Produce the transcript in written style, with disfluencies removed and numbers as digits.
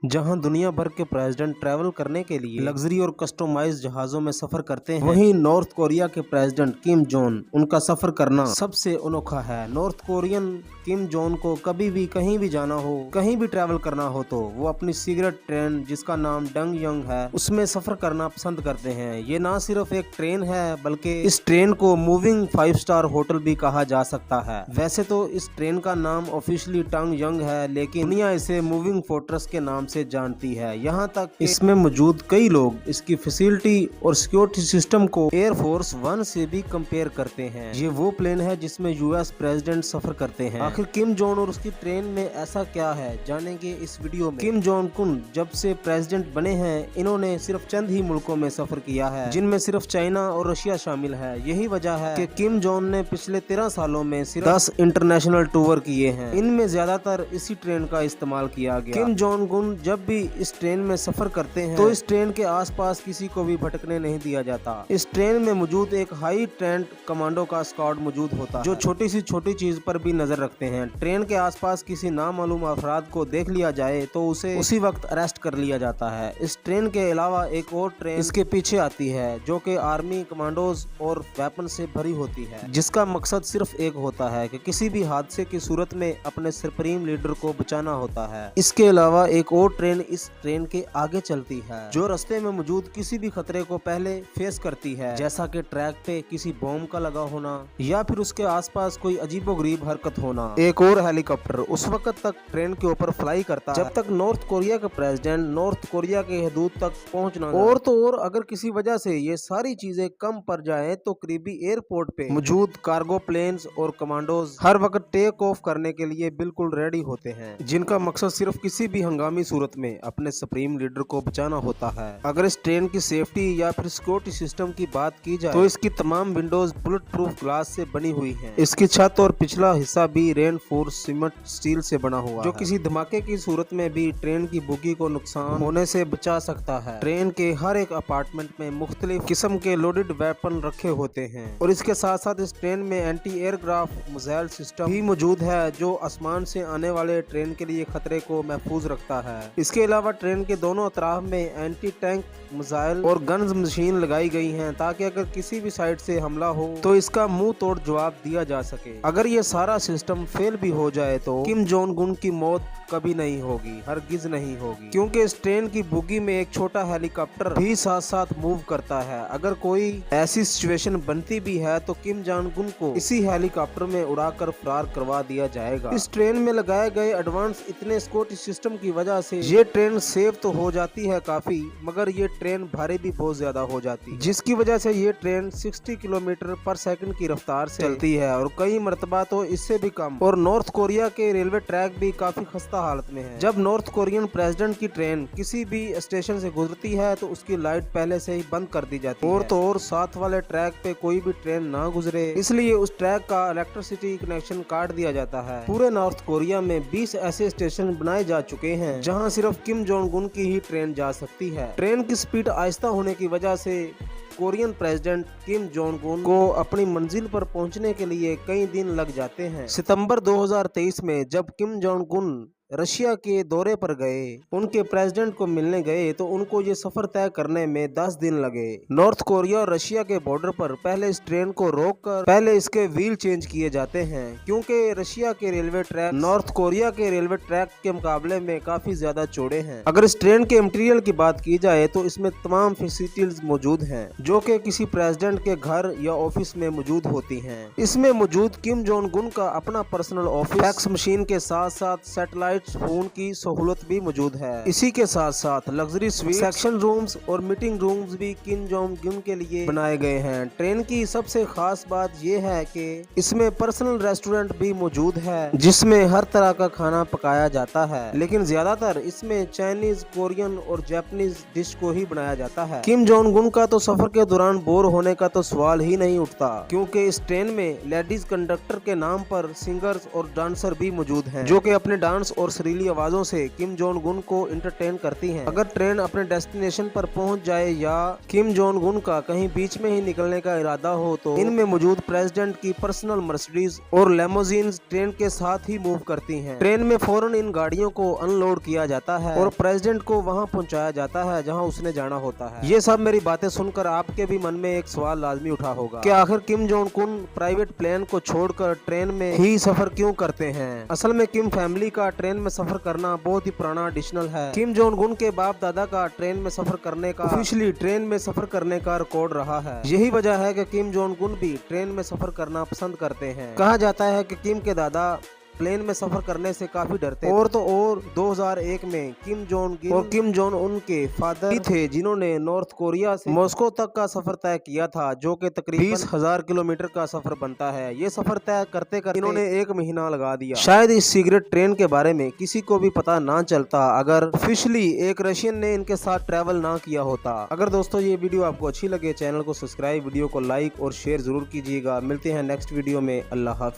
जहां दुनिया भर के प्रेसिडेंट ट्रैवल करने के लिए लग्जरी और कस्टमाइज्ड जहाजों में सफर करते हैं, वहीं नॉर्थ कोरिया के प्रेसिडेंट किम जोंग उनका सफर करना सबसे अनोखा है। नॉर्थ कोरियन किम जोंग को कभी भी कहीं भी जाना हो, कहीं भी ट्रैवल करना हो तो वो अपनी सीक्रेट ट्रेन जिसका नाम डंगयंग है उसमें सफर करना पसंद करते हैं। ये ना सिर्फ एक ट्रेन है बल्कि इस ट्रेन को मूविंग 5 स्टार होटल भी कहा जा सकता है। वैसे तो इस ट्रेन का नाम ऑफिशियली डंगयंग है, लेकिन दुनिया इसे मूविंग फोर्ट्रेस के नाम से जानती है। यहाँ तक इसमें मौजूद कई लोग इसकी फैसिलिटी और सिक्योरिटी सिस्टम को एयरफोर्स 1 से भी कंपेयर करते हैं। ये वो प्लेन है जिसमें यूएस प्रेसिडेंट सफर करते हैं। आखिर किम जोंग और उसकी ट्रेन में ऐसा क्या है, जानेंगे इस वीडियो में। किम जोंग उन जब से प्रेसिडेंट बने हैं इन्होंने सिर्फ चंद ही मुल्कों में सफर किया है, जिनमें सिर्फ चाइना और रशिया शामिल है। यही वजह है कि किम जोंग ने पिछले 13 सालों में सिर्फ 10 इंटरनेशनल टूर किए हैं। इनमें ज्यादातर इसी ट्रेन का इस्तेमाल किया गया। किम जोंग उन जब भी इस ट्रेन में सफर करते हैं तो इस ट्रेन के आसपास किसी को भी भटकने नहीं दिया जाता। इस ट्रेन में मौजूद एक हाई ट्रेंड कमांडो का स्क्वाड मौजूद होता है जो छोटी सी छोटी चीज पर भी नजर रखते हैं। ट्रेन के आसपास किसी नामालूम अफराद को देख लिया जाए तो उसे उसी वक्त अरेस्ट कर लिया जाता है। इस ट्रेन के अलावा एक और ट्रेन इसके पीछे आती है जो कि आर्मी कमांडोज और वेपन से भरी होती है, जिसका मकसद सिर्फ एक होता है कि किसी भी हादसे की सूरत में अपने सुप्रीम लीडर को बचाना होता है। इसके अलावा एक और ट्रेन इस ट्रेन के आगे चलती है जो रास्ते में मौजूद किसी भी खतरे को पहले फेस करती है, जैसा कि ट्रैक पे किसी बॉम्ब का लगा होना या फिर उसके आसपास कोई अजीबोगरीब हरकत होना। एक और हेलीकॉप्टर उस वक्त तक ट्रेन के ऊपर फ्लाई करता है जब तक नॉर्थ कोरिया का प्रेसिडेंट नॉर्थ कोरिया के हदूद तक पहुंचना। और तो और अगर किसी वजह से ये सारी चीजें कम पड़ जाए तो करीबी एयरपोर्ट पे मौजूद कार्गो प्लेन्स और कमांडोज हर वक्त टेक ऑफ करने के लिए बिल्कुल रेडी होते हैं, जिनका मकसद सिर्फ किसी भी हंगामी सूरत में अपने सुप्रीम लीडर को बचाना होता है। अगर इस ट्रेन की सेफ्टी या फिर सिक्योरिटी सिस्टम की बात की जाए तो इसकी तमाम विंडोज बुलेट प्रूफ ग्लास से बनी हुई हैं। इसकी छत और पिछला हिस्सा भी रेनफोर्स सीमेंट स्टील से बना हुआ जो किसी धमाके की सूरत में भी ट्रेन की बोगी को नुकसान होने से बचा सकता है। ट्रेन के हर एक अपार्टमेंट में मुख्तलिफ किस्म के लोडेड वेपन रखे होते हैं और इसके साथ साथ इस ट्रेन में एंटी एयरक्राफ्ट मिसाइल सिस्टम भी मौजूद है जो आसमान से आने वाले ट्रेन के लिए खतरे को महफूज रखता है। इसके अलावा ट्रेन के दोनों अतराफ में एंटी टैंक मिसाइल और गन्स मशीन लगाई गई हैं ताकि अगर किसी भी साइड से हमला हो तो इसका मुंह तोड़ जवाब दिया जा सके। अगर ये सारा सिस्टम फेल भी हो जाए तो किम जोंग उन की मौत कभी नहीं होगी, हरगिज नहीं होगी, क्योंकि इस ट्रेन की बोगी में एक छोटा हेलीकॉप्टर भी साथ साथ मूव करता है। अगर कोई ऐसी सिचुएशन बनती भी है तो किम जोंग उन को इसी हेलीकॉप्टर में उड़ाकर फरार करवा दिया जाएगा। इस ट्रेन में लगाए गए एडवांस इतने सिक्योरिटी सिस्टम की वजह से ये ट्रेन सेफ तो हो जाती है काफी, मगर ये ट्रेन भारी भी बहुत ज्यादा हो जाती है, जिसकी वजह से ये ट्रेन 60 किलोमीटर पर सेकंड की रफ्तार से चलती है और कई मरतबा तो इससे भी कम। और नॉर्थ कोरिया के रेलवे ट्रैक भी काफी खस्ता हालत में है। जब नॉर्थ कोरियन प्रेसिडेंट की ट्रेन किसी भी स्टेशन से गुजरती है तो उसकी लाइट पहले से ही बंद कर दी जाती है। और तो और साथ वाले ट्रैक पे कोई भी ट्रेन ना गुजरे, इसलिए उस ट्रैक का इलेक्ट्रिसिटी कनेक्शन काट दिया जाता है। पूरे नॉर्थ कोरिया में 20 ऐसे स्टेशन बनाए जा चुके हैं जहां सिर्फ किम जोंग उन की ही ट्रेन जा सकती है। ट्रेन की स्पीड आहिस्ता होने की वजह से कोरियन प्रेसिडेंट किम जोंग उन को अपनी मंजिल पर पहुंचने के लिए कई दिन लग जाते हैं। सितंबर 2023 में जब किम जोंग उन रशिया के दौरे पर गए, उनके प्रेसिडेंट को मिलने गए तो उनको ये सफर तय करने में 10 दिन लगे। नॉर्थ कोरिया और रशिया के बॉर्डर पर पहले इस ट्रेन को रोककर पहले इसके व्हील चेंज किए जाते हैं, क्योंकि रशिया के रेलवे ट्रैक नॉर्थ कोरिया के रेलवे ट्रैक के मुकाबले में काफी ज्यादा चौड़े हैं। अगर इस ट्रेन के मटेरियल की बात की जाए तो इसमें तमाम फैसिलिटीज मौजूद हैं जो कि किसी प्रेसिडेंट के घर या ऑफिस में मौजूद होती हैं। इसमें मौजूद किम जोंग उन का अपना पर्सनल ऑफिस, फैक्स मशीन के साथ साथ सैटेलाइट फोन की सहूलत भी मौजूद है। इसी के साथ साथ लग्जरी स्वीट, सेक्शन रूम्स और मीटिंग रूम्स भी किम जोंग उन के लिए बनाए गए हैं। ट्रेन की सबसे खास बात यह है कि इसमें पर्सनल रेस्टोरेंट भी मौजूद है जिसमें हर तरह का खाना पकाया जाता है, लेकिन ज्यादातर इसमें चाइनीज, कोरियन और जापानीज डिश को ही बनाया जाता है। किम जोंग उन का तो सफर के दौरान बोर होने का तो सवाल ही नहीं उठता, क्योंकि इस ट्रेन में लेडीज कंडक्टर के नाम पर सिंगर्स और डांसर भी मौजूद हैं जो कि अपने डांस और और सुरीली आवाजों से किम जोंग उन को इंटरटेन करती हैं। अगर ट्रेन अपने डेस्टिनेशन पर पहुंच जाए या किम जोंग उन का कहीं बीच में ही निकलने का इरादा हो तो इनमें मौजूद प्रेसिडेंट की पर्सनल मर्सिडीज और लेमोजीन ट्रेन के साथ ही मूव करती हैं। ट्रेन में फौरन इन गाड़ियों को अनलोड किया जाता है और प्रेसिडेंट को वहां पहुंचाया जाता है जहां उसने जाना होता है। ये सब मेरी बातें सुनकर आपके भी मन में एक सवाल लाजमी उठा होगा कि आखिर Kim Jong Un private plane को छोड़कर ट्रेन में ही सफर क्यों करते हैं। असल में किम फैमिली का ट्रेन में सफर करना बहुत ही पुराना ट्रेडिशनल है। किम जोंग उन के बाप दादा का ट्रेन में सफर करने का ऑफिशियली ट्रेन में सफर करने का रिकॉर्ड रहा है। यही वजह है कि किम जोंग उन भी ट्रेन में सफर करना पसंद करते हैं। कहा जाता है कि किम के दादा प्लेन में सफर करने से काफी डरते और 2001 में किम जोंग और किम जोंग उन के फादर भी थे जिन्होंने नॉर्थ कोरिया से मॉस्को तक का सफर तय किया था, जो कि तकरीबन 20,000 किलोमीटर का सफर बनता है। ये सफर तय करते करते इन्होंने 1 महीना लगा दिया। शायद इस सीक्रेट ट्रेन के बारे में किसी को भी पता ना चलता अगर ऑफिशियली एक रशियन ने इनके साथ ट्रैवल ना किया होता। अगर दोस्तों ये वीडियो आपको अच्छी लगे, चैनल को सब्सक्राइब, वीडियो को लाइक और शेयर जरूर कीजिएगा। मिलते हैं नेक्स्ट वीडियो में। अल्लाह हाफिज।